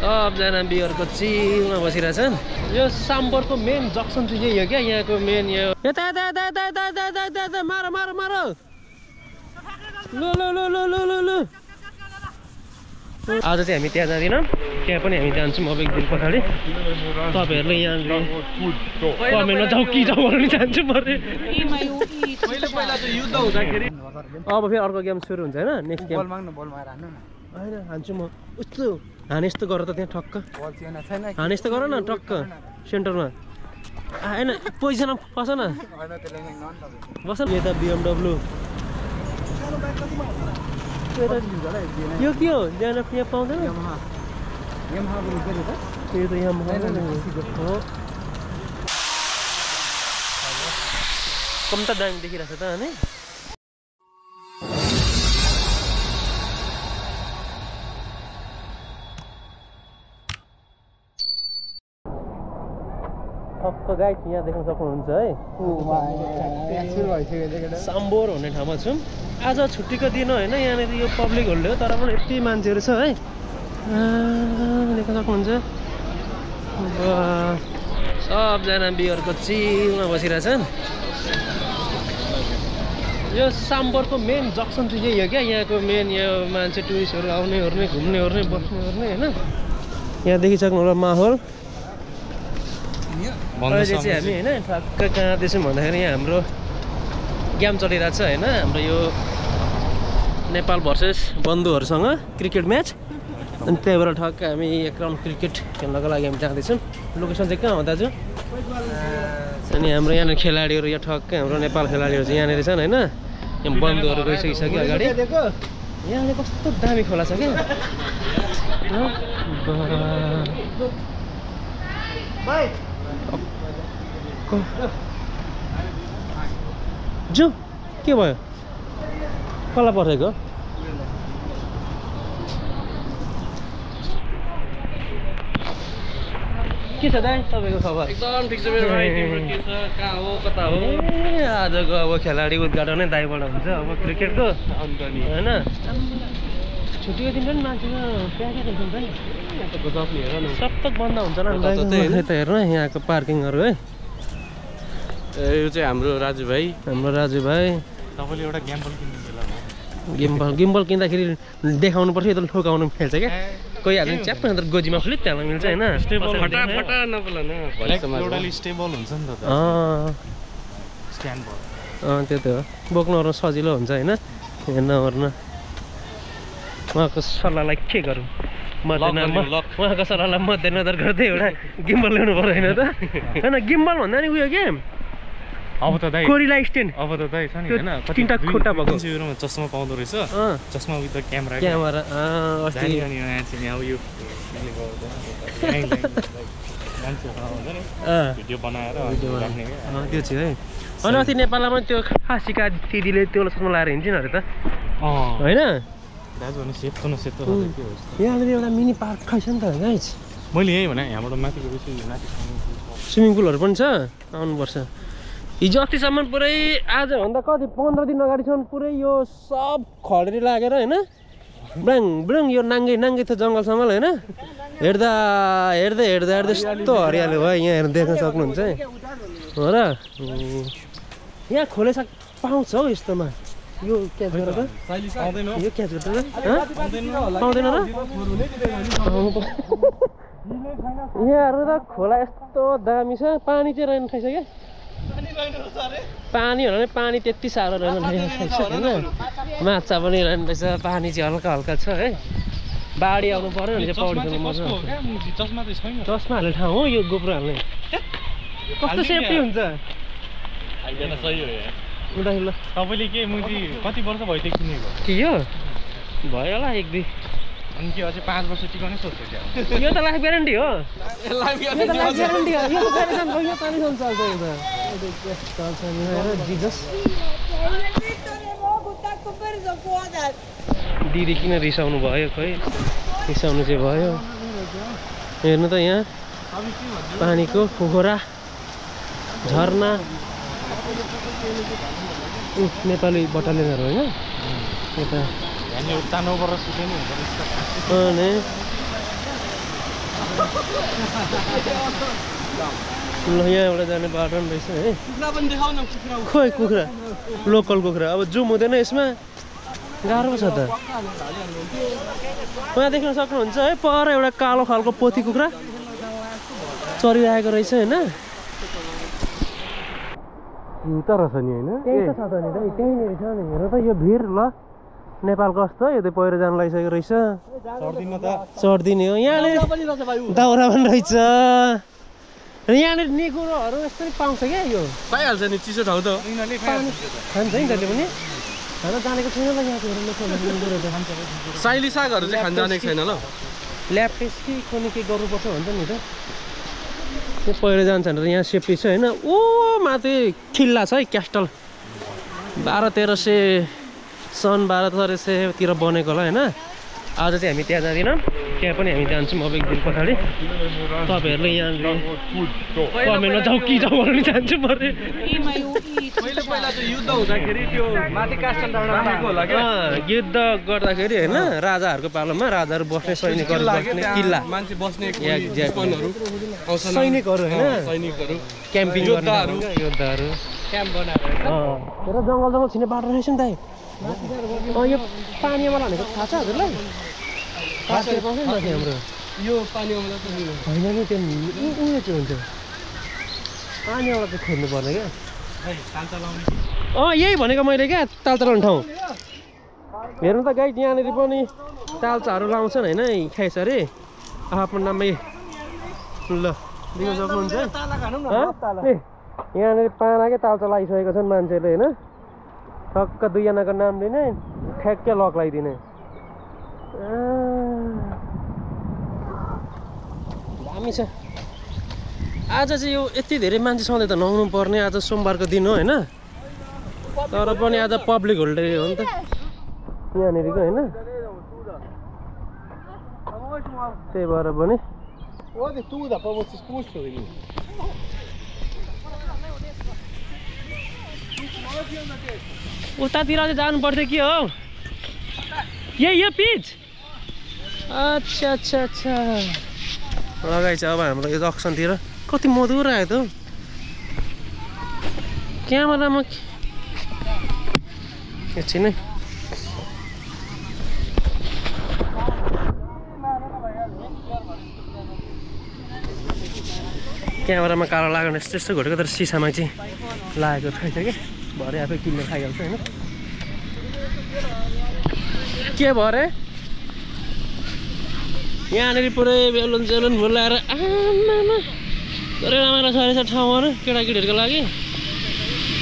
सबजना बियरको चिलमा बसिरहेछन्। यो साम्बरको main junction चाहिँ यही हो क्या, यहाँको मेन यो यता यता यता यता यता यता यता यता मार मार मार लु लु लु लु लु लु लु। आज चाहिँ हामी त्यहाँ जाँदैनौँ, त्यहाँ पनि हामी जान्छौँ अब एक दिन पछाडि। तपाईँहरूले यहाँ कमेन्टमा जाऊ कि जाऊ भन्नु जान्छु म। अब फेरि अर्को गेम सुरु हुन्छ होइन, नेक्स्ट गेम होइन हान्छु म। उस्तो हाने यस्तो गर त त्यहाँ ठक्क हाने यस्तो गर न टक्क सेन्टरमा होइन, पोजिसनमा बस न बस न। यता BMW यो के हो त्यहाँ पाउँदैन यो त यहाँ कम त दामी देखिरहेको छ त अनि। ठक्क गाइड यहाँ देख्न सक्नुहुन्छ है, साम्बोर भन्ने ठाउँमा छौँ। आज छुट्टीको दिन होइन, यहाँनिर यो पब्लिक होल्डे हो तर पनि यति मान्छेहरू छ है, देख्न सक्नुहुन्छ। सबजना बियरको चिलमा बसिरहेछन्। यो साम्बरको मेन जक्सन चाहिँ यही हो क्या, यहाँको मेन यो मान्छे टुरिस्टहरू आउने ओर्ने घुम्ने ओर्ने बस्ने ओर्ने होइन। यहाँ देखिसक्नु होला माहौल। अहिले चाहिँ हामी होइन ठक्क कहाँ देशौँ भन्दाखेरि यहाँ हाम्रो गेम चलिरहेको छ होइन, हाम्रो यो नेपाल भर्सेस बन्धुहरूसँग क्रिकेट म्याच। अनि त्यहीबाट ठक्क हामी एक राउन्ड क्रिकेट खेल्नको लागि हामी जाँदैछौँ। लोकेसन चाहिँ कहाँ हो दाजु? अनि हाम्रो यहाँनिर खेलाडीहरू यहाँ ठक्क हाम्रो नेपाल खेलाडीहरू चाहिँ यहाँनिर छन् होइन। यहाँ बन्धुहरू गइसकिसक्यो अगाडि। यहाँले कस्तो दामी खोला छ क्या। जो के भयो कसलाई पठाएको? के छ दाइ तपाईँको खबर? एकदम ठिक छ मेरो भाइ। तिम्रो के छ, कहाँ हो, कता हो? आजको अब खेलाडी उद्घाटनै दाइबाट हुन्छ अब क्रिकेटको होइन। छुट्टीको दिन पनि मान्छे प्याकेट हुन्छ नि त, सब बन्द हुन्छ न त हेर्नु यहाँको पार्किङहरू है। यो चाहिँ हाम्रो राजु भाइ। तपाईँले एउटा गिम्बल किन्दाखेरि देखाउनु पर्छ, यो त ठोकाउनु मिल्छ क्या। कोही हाल्ने च्याप्प अन्त गोजीमा फ्लिट हाल्न मिल्छ होइन। त्यो त हो, बोक्नु ओर्नु सजिलो हुन्छ होइन, हेर्न ओर्न। उहाँको सल्लाहलाई के गरौँ, उहाँको सल्लाहलाई मध्यनजर गर्दै एउटा गिम्बल ल्याउनु पर्यो होइन त होइन। गिम्बल भन्दा नि उयो के अब त दाइ कोरिला स्ट्यान्ड, अब त दाइ छ नि होइन, तिनवटा खुट्टा भएको चस्मा पाउँदो रहेछ। चस्मा विथ क्यामेरा अस्ति भिडियो बनाएर त्यो चाहिँ है। होइन अस्ति नेपालमा पनि त्यो खासीका दिदीले त्यो चस्मा लाएर हिँड्छन् अरे त होइन। यहाँनिर एउटा मिनी पार्क खाइछ नि त गाइज। मैले यही भने यहाँबाट माथि स्विमिङ पुलहरू पनि छ, आउनुपर्छ। हिजो अस्तिसम्म पुरै आजभन्दा कति 15 दिन अगाडिसम्म पुरै यो सब खडेरी लागेर होइन, ब्राङ ब्राङ यो नाङ्गे नाङ्गे थियो जङ्गल सङ्गल होइन। हेर्दा हेर्दै हेर्दा हेर्दै यस्तो हरियाली भयो यहाँ हेर्नु देख्न सक्नुहुन्छ है हो र। यहाँ खोले साग पाउँछ हौ यस्तोमा, यो क्याच गरेर यो क्याच गरेर पाउँदैन र। यहाँहरू त खोला यस्तो दामी छ, पानी चाहिँ रहेन रहेछ क्या। पानी भने पानी त्यति साह्रो रहेन रहेछ होइन, माछा पनि रहेन रहेछ, पानी चाहिँ हल्का हल्का छ है। बाढी आउनु पर्यो भने चाहिँ पौडी खेल्नु मजा आउँछ। चस्मा हाल्ने ठाउँ हो यो, गोप्रो हाल्ने कस्तो सेफ्टी हुन्छ ल। तपाईँले के मुजी कति वर्ष भइसक्यो किनेको? के यो भयो होला 1-2, अनि के अझै 5 वर्ष टिकाउने सोच्छ क्या? यो त लाइफ ग्यारेन्टी हो, यो पानीसम्म चल्छ यो त जिजस। दिदी किन रिसाउनु भयो, खोइ रिसाउनु चाहिँ भयो। हेर्नु त यहाँ पानीको पोखरा झरना, नेपाली बटालियनहरू होइन यता। ल यहाँ एउटा जाने बाटो पनि रहेछ है खोइ कुखुरा लोकल कुखुरा अब जुम हुँदैन यसमा गाह्रो छ त यहाँ देख्न सक्नुहुन्छ है पर एउटा कालो खालको पोथी कुखुरा चरिरहेको रहेछ होइन तर छ नि होइन त्यही त छ त नि त्यहीँनिर छ नि हेर त यो भिर ल नेपाल कस्तो यो त पहिरो जान लागिसकेको रहेछ चढ्दिने हो यहाँनिर दाउरा पनि रहेछ र यहाँनिर निगुरोहरू यस्तो नि पाउँछ क्या यो पाइहाल्छ नि चिसो ठाउँ त खान्छ नि त्यसले पनि खान जानेको छैन ल यहाँ साइली सागहरू चाहिँ खान जानेको छैन ल ल्याप्टेस कि कुनै के गर्नुपर्छ भन्छ नि त त्यो पहिरो जान्छ भनेर यहाँ सेफ्टी छ होइन ओ माथि किल्ला छ है क्यास्टल 1200-1300 सन् 1200-1300तिर बनेको होला होइन आज चाहिँ हामी त्यहाँ जाँदैनौँ त्यहाँ पनि हामी जान्छौँ अब एक दिन पछाडि तपाईँहरूले यहाँ कमेन्टमा जाउँ कि जाउँ भन्नु जान्छु पर्ने युद्ध गर्दाखेरि होइन राजाहरूको पालोमा राजाहरू बस्ने सैनिकहरू बस्ने किल्ला मान्छे बस्ने सैनिकहरू होइन क्याम्पिङ योद्धाहरू क्याम्प बनाएर जङ्गल छिने बाटो रहेछ नि त यो पानी अमला भनेको थाहा छ हजुरलाई पाउँछ नि माथि हाम्रो यो पानी अमला होइन नि त्यो उयो चाहिँ हुन्छ पानी अमला चाहिँ खोज्नु पर्ने क्या यही भनेको मैले क्या तालचा लाउने ठाउँ हेर्नु त गाई यहाँनिर पनि तालचाहरू लाउँछन् होइन खाइछ अरे आफ्नो नाममै ल देख्न सक्नुहुन्छ यहाँनिर पानाकै तालचा लगाइसकेको छन् मान्छेले होइन ठक्क दुईजनाको नाम लिने ठ्याक्कै लक लगाइदिने दामी छ आज चाहिँ यो यति धेरै मान्छे सधैँ त नआउनु पर्ने आज सोमबारको दिन हो होइन तर पनि आज पब्लिक होलिडे हो नि त यहाँनिरको होइन त्यही भएर पनि उतातिर चाहिँ जानु पर्थ्यो कि हो यो पिच अच्छा अच्छा अच्छा लगाइछ अब हाम्रो यो जक्सनतिर कति मधुर आयो त क्यामेरामा एकछिन है क्यामेरामा कालो लाग्यो भने यस्तो घोटेको तर सिसामा चाहिँ लागेको रहेछ क्या भरे आफै किन्ने खाइहाल्छ होइन के भरे यहाँनिर पुरै बेलुन सेलुन बोलाएर आमामा धेरै रमाइलो छ रहेछ ठाउँहरू केटाकेटीहरूको लागि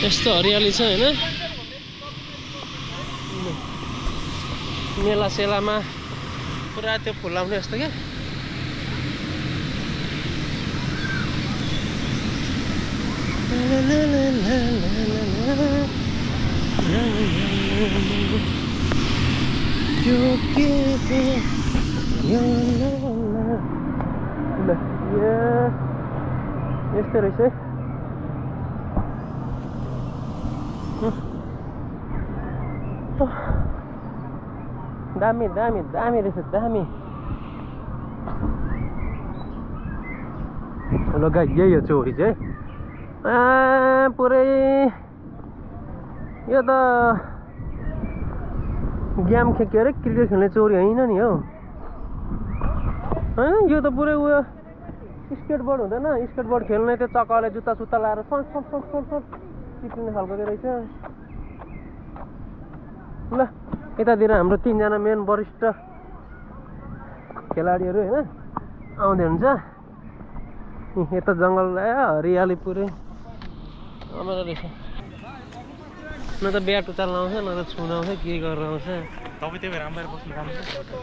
यस्तो हरियाली छ होइन मेला सेलामा पुरा त्यो फुलाउने जस्तो क्या यस्तै रहेछ दामी दामी दामी रहेछ दामी हेलो गाई यही हो चोरी चाहिँ पुरै यो त गेम के अरे क्रिकेट खेल्ने चोरी होइन नि हौ होइन यो त पुरै उयो स्केटबोर्ड हुँदैन स्केटबोर्ड खेल्ने त्यो चक्काले जुत्ता सुत्ता लाएर चिप्लिने खालको रहेछ ल यतातिर हाम्रो 3 जना मेन वरिष्ठ खेलाडीहरू होइन आउँदै हुन्छ यता जङ्गल हरियाली पुरै रमाइलो रहेछ न त ब्याट उचाल्न आउँछ न त छुन आउँछ के गरेर आउँछ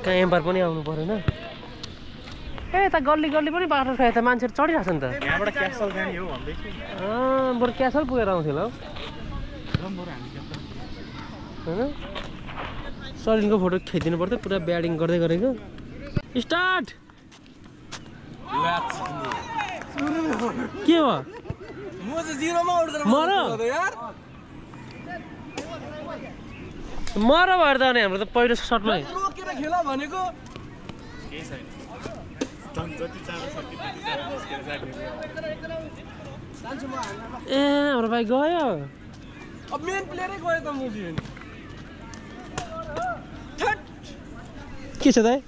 कहाँ एम्पायर पनि आउनु परेन यता गल्ली गल्ली पनि बाटो छ यता मान्छेहरू चढिरहेको छ नि त बरु क्यासल पुगेर आउँथ्यो होला होइन सरिनको फोटो खिचिदिनु पर्थ्यो पुरा ब्याटिङ गर्दै गरेको स्टार्ट के हो मर भएर त हाम्रो त पहिलो सर्टमै ए हाम्रो भाइ गयो अब मेन प्लेयरै गयो त मुजी नि के छ दाइ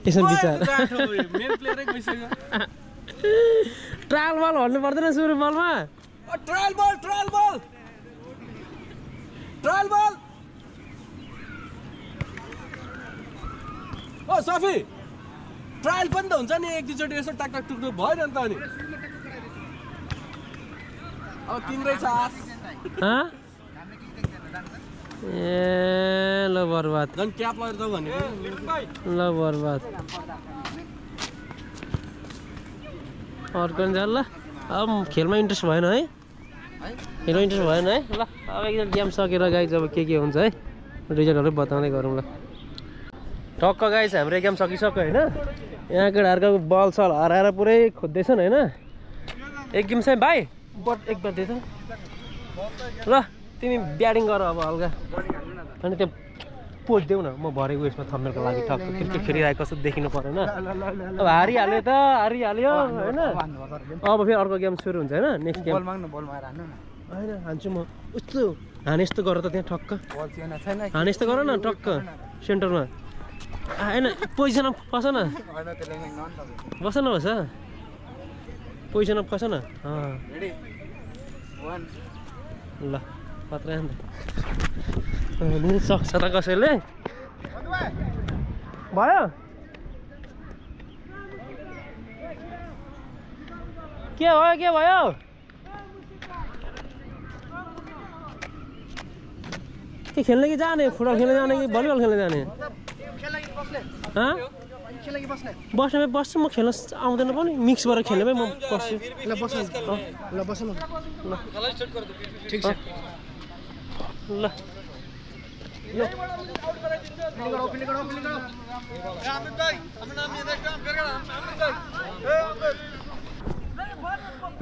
यसो विचार मेन प्लेयरै गइसक्यो ट्रायल बल भन्नु पर्दैन सुरु बलमा ट्रायल बल ओ सफी ट्रायल पनि त हुन्छ नि एक दुईचोटि यसो टाक टुक्नु भयो नि त अनि अब तिम्रै छ आस ए ल बर्बाद झन् क्याप लगाएर जाऊ भनेको ल बर्बाद अर्को ल अब खेलमा इन्ट्रेस्ट भएन है खेलमा इन्ट्रेस्ट भएन है ल अब एकजना गेम सकेर गाइज अब के हुन्छ है रिजल्टहरू बताउँदै गरौँ ल टक्क गाइज हाम्रो गेम सकिसक्यो होइन यहाँ केटाहरूको बल सल हराएर पुरै खोज्दैछन् होइन एक गेम चाहिँ भाइ बट एक बार दिएछ ल तिमी ब्याटिङ गर अब हल्का अनि त्यो पोस्ट देऊ न म भरेको उयसमा थम्नेलको लागि टक्क क्रिकेट खेलिरहेको कस्तो देखिनु परेन अब हारिहाल्यो त हारिहाल्यो होइन अब फेरि अर्को गेम सुरु हुन्छ होइन नेक्स्ट गेम होइन हान्छु म उस्तो हाने यस्तो गर त त्यहाँ ठक्क हाने यस्तो गर न टक्क सेन्टरमा होइन पोजिसनमा फस न बस न बस पोजिसनमा फस न ल पत्रै सक्छ त कसैले भयो के भयो के खेल्ने कि जाने फुटबल खेल्न जाने कि भलिबल खेल्न जाने बस्ने बस्छु म खेल्न आउँदैन पनि मिक्स गरेर खेल्ने भए म बस्छु ल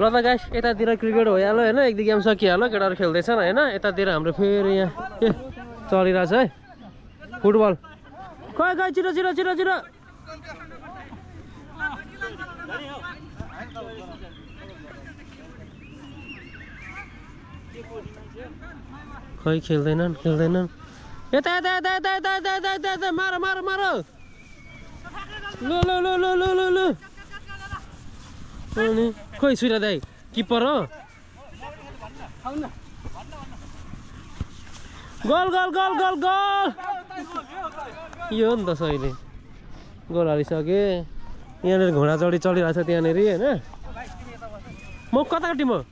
ल त गाइस यतातिर क्रिकेट भइहाल्यो होइन एक दुई गेम सकिहाल्यो केटाहरू खेल्दैछन् होइन यतातिर हाम्रो फेरि यहाँ के चलिरहेछ है फुटबल खै खै चिरो खै खेल्दैनन् यता मार ल अनि खोइ सुरा दाइ किपर हो गोल यो हो नि त सहिले गोल हालिसके यहाँनिर घोडा चढी चलिरहेको छ त्यहाँनिर होइन म कताको टिम हो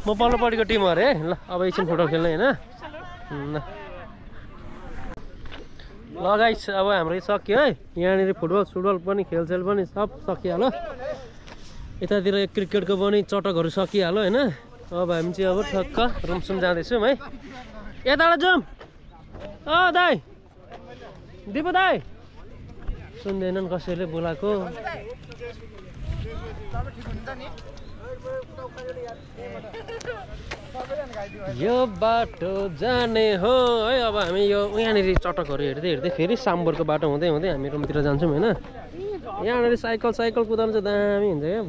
म पल्लोपट्टिको टिम हो अरे ल अब एकछिन फुटबल खेल्ने होइन ल गाइस अब हाम्रो सक्यो है यहाँनिर फुटबल पनि खेलसेल पनि सब सकिहाल्यो यतातिर क्रिकेटको पनि चटकहरू सकिहाल्यो होइन अब हामी चाहिँ अब ठक्क रुमसुम जाँदैछौँ है यताबाट जाउँ दाइ दिपु दाइ सुन्दैनन् कसैले बोलाएको यो बाटो जाने हो है अब हामी यो यहाँनिर चटकहरू हेर्दै फेरि साम्बरको बाटो हुँदै हामी रुमतिर जान्छौँ होइन यहाँनिर साइकल कुदाउनु चाहिँ दामी हुन्छ क्या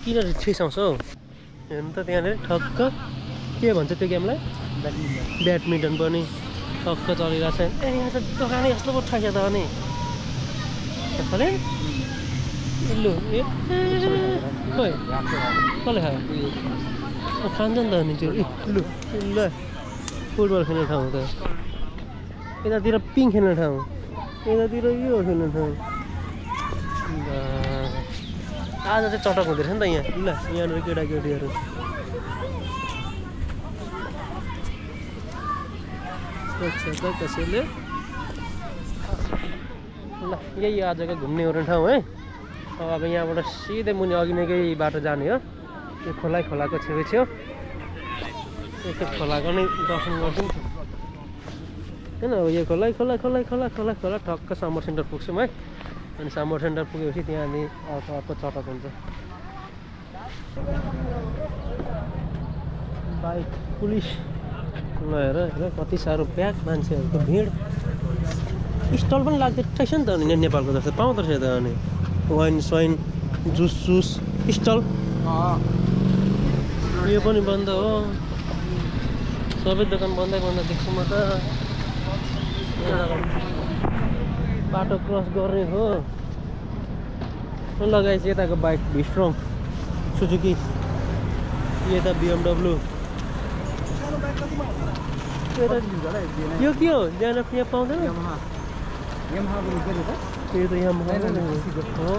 किन रिसाउँछ हौ हेर्नु त त्यहाँनिर ठक्क के भन्छ त्यो गेमलाई ब्याडमिन्टन पनि ठक्क चलिरहेको छ ए यहाँ त दोकानै यस्तो पो ठाइछ त अनि लु ए खोइ कसले खायो खान्छ नि त अनि त्यो लु ल फुटबल खेल्ने ठाउँ त यतातिर पिङ खेल्ने ठाउँ यतातिर यो खेल्ने ठाउँ आज चाहिँ चटक हुँदो रहेछ नि त यहाँ ल यहाँनिर केटाकेटीहरू कसैले ल यही आजको घुम्ने ओर्ने ठाउँ है अब यहाँबाट सिधै मुनि अघि नैकै बाटो जाने हो यो खोलाको छेउछेउ यस्तो खोलाको नै दर्शन गर्छौँ होइन अब यो खोला ठक्क समर सेन्टर पुग्छौँ है अनि समर सेन्टर पुगेपछि त्यहाँदेखि अर्को चटक हुन्छ बाइक पुलिस ल हेर हेर कति साह्रो प्याक मान्छेहरूको भिड स्टल पनि लाग्दै रहेछ नि त अनि नेपालको जस्तो पाउँदो रहेछ त अनि वाइन स्वाइन जुस सुस स्टल यो पनि बन्द हो सबै दोकान बन्दै देख्छु म त बाटो क्रस गर्ने हो लगाएपछि यताको बाइक भिस्ट्रङ सुजुकी यता BMW यो के हो ज्यान यहाँ पाउँदैन यो त Yamaha हो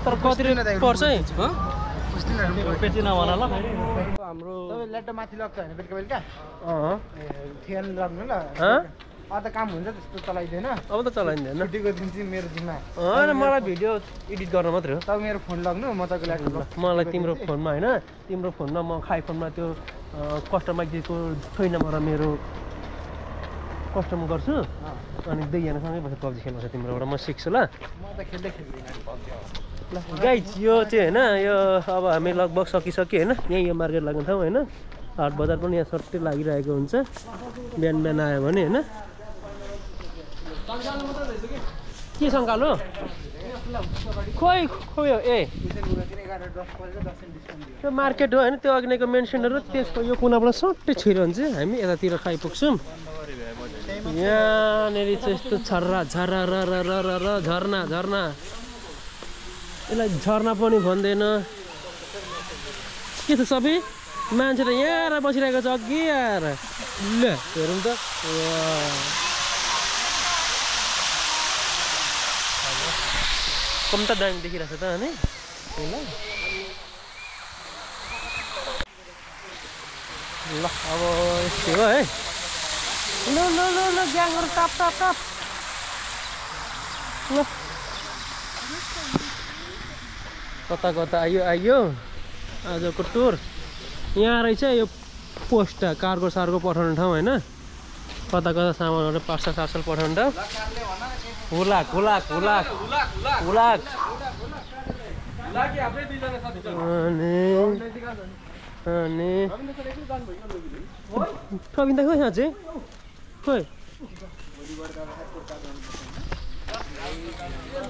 तर कति पर्छ है हाम्रो ल्याटो माथि लग्छ होइन बेलुका बेलुका फ्यान लाग्नु ल त काम हुन्छ त्यस्तो चलाइँदैन अब त चलाइँदैन छुट्टीको दिन चाहिँ मेरो जिम्मा होइन मलाई भिडियो एडिट गर्न मात्रै हो तब मेरो फोन लग्नु म तपाईँको ल्याटो मलाई तिम्रो फोनमा होइन तिम्रो फोनमा म खाइ फोनमा त्यो कस्टमाइज दिएको छैन मलाई मेरो कस्टम गर्छु अनि दुईजनासँगै बसेर पब्जी खेल्नु तिम्रोबाट म सिक्छु ल म त खेल्दै खेल्दिनँ गाइज यो चाहिँ होइन यो अब हामी लगभग सकिसक्यो होइन यहीँ यो मार्केट लाग्ने ठाउँ होइन हाट बजार पनि यहाँ सट्टै लागिरहेको हुन्छ बिहान बिहान आयो भने होइन के सङ्कालो खोइ खोइ ए त्यो मार्केट हो होइन त्यो अघिको मेन्सनहरू त्यसको यो कुनाबाट सट्टै छिर्यो भने चाहिँ हामी यतातिर खाइपुग्छौँ यहाँनिर चाहिँ यस्तो छर्रा झर्रा र झर्ना झर्ना यसलाई झर्ना पनि भन्दैन के छ सबै मान्छे त यहाँ बसिरहेको छ अघि आएर ल हेरौँ त कम्ता दामी देखिरहेको छ त अनि ल अब यस्तै हो है ल ल ल ल ग्याङहरू टाप टाप टाप ल कता कता आइयो आजको टुर यहाँ रहेछ यो पोस्ट कार्गो सार्गो पठाउने ठाउँ होइन कता कता सामानहरू पार्सल सार्सल पठाउने ठाउँ हुलाक हुलाक हुलाक हुलाक अनि प्रवीण दाइ खोइ यहाँ चाहिँ खोइ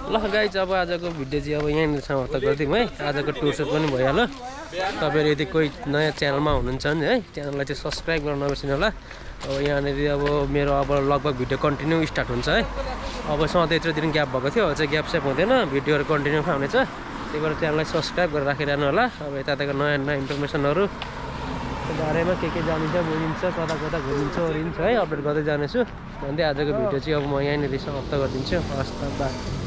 ल गाइज अब आजको भिडियो चाहिँ अब यहाँनिर समाप्त गरिदिउँ है आजको टुर सुट पनि भइहाल्यो तपाईँहरू यदि कोही नयाँ च्यानलमा हुनुहुन्छ भने है च्यानललाई चाहिँ सब्सक्राइब गर्न नबिर्सिनु होला अब यहाँनिर अब मेरो अब लगभग भिडियो कन्टिन्यू स्टार्ट हुन्छ है अब सधैँ यत्रो दिन ग्याप भएको थियो अब चाहिँ ग्याप सेप हुँदैन भिडियोहरू कन्टिन्यू हुनेछ त्यही भएर च्यानललाई सब्सक्राइब गरेर राखिरहनु होला अब यताको नयाँ नयाँ इन्फर्मेसनहरू बारेमा के जानिन्छ बुझिन्छ कता कता घुमिन्छ ओरिन्छ है अपडेट गर्दै जानेछु भन्दै आजको भिडियो चाहिँ अब म यहीँनिर समाप्त गरिदिन्छु हस् त बाई